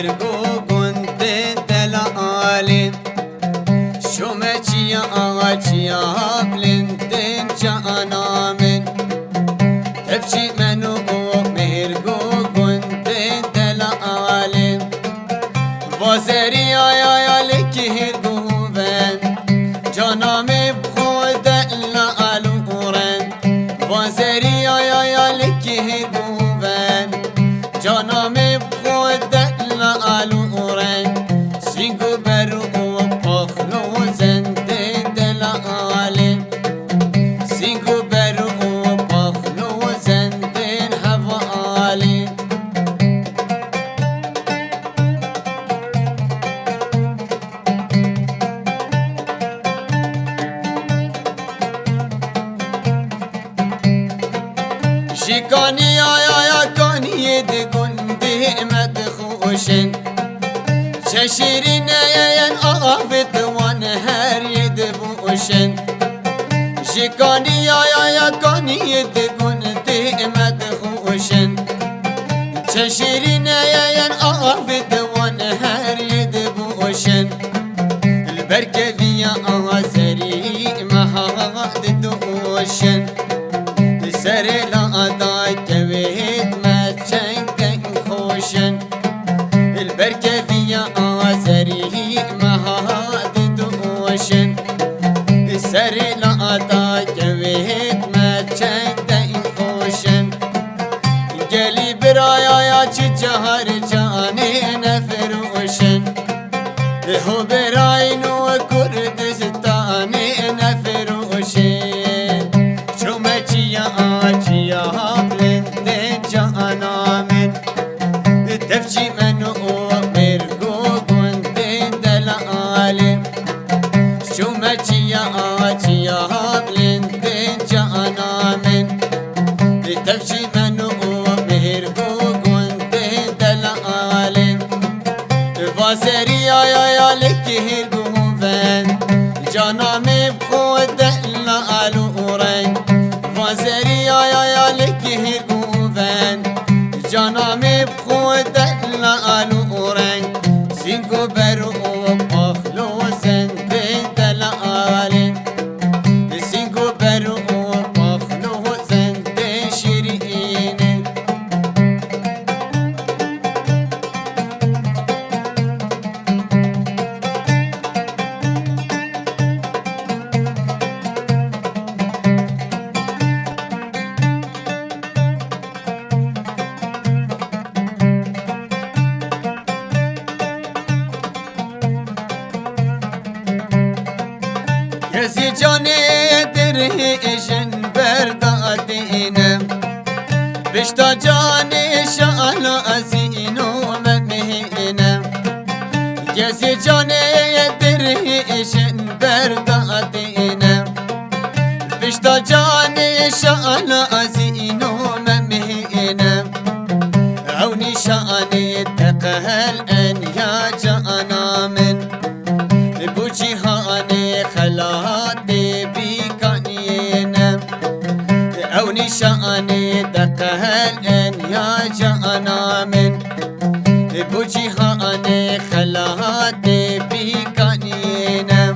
مهرگو گند دلالین شومه چیا آچیا بلندن جانامن تفشی منو مهرگو گند دلالین وزری آیا لکی هرگو بن جانام بخود لالورن وزری آیا لکی هرگو بن جانام بخود لالورن سینگو برو پخلو زنده دلالین سینگو برو پخلو زنده حوالین شکانی آیا کانی دگنده مدخوشن چه شیرین این آفت وان هر ید بوشن شکانی آیا کانی دگنده مدخوشن چه شیرین این آفت وان هر ید بوشن البرکه ویا آزری مهاد دوشن سر لا دای توید مچنگ خوشن البرکه ویا آزری مهاد دوشن سر لا دای توید مچنگ خوشن گلی برایا چی جهر جانی نفروشن هو برای نو کردستانی نفروشن شومه چیا آچیا بلنده جانامن تفشی منو مرگو گنده دلالین شومه چیا آچیا بلنده جانامن تفشی منو مرگو گنده دلالین واسری آیا لکی هرگو بن جانام بخود لالورن وازری آیا لکی هرگو بن جانام بخود لالورن سینگو برو پخلو زنده دلالین سینگو برو پخلو زنده شیرینه کسی جانه درهشن بردادینم بشتا جانه شالا ازینو ممهینم کسی جانه درهشن بردادینم بشتا جانه شالا ازینو ممهینم او نشانه تقهل ان یا جانامن بوچی هانه خلات بیکانینم او نشانه دقهل ان یا جانامن بوچی هانه خلات بیکانینم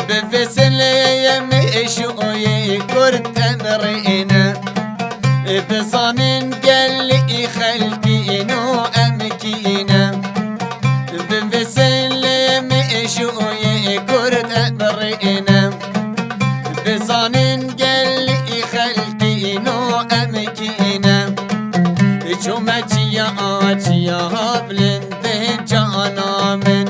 بفسلیم اشوی کرتن رینم بزامن قلی خلقینو امکینم بفسلیم شوی کرد برینم بزانن قلی خلقینو امکینم چومه چیا آچیا بلنده جانامن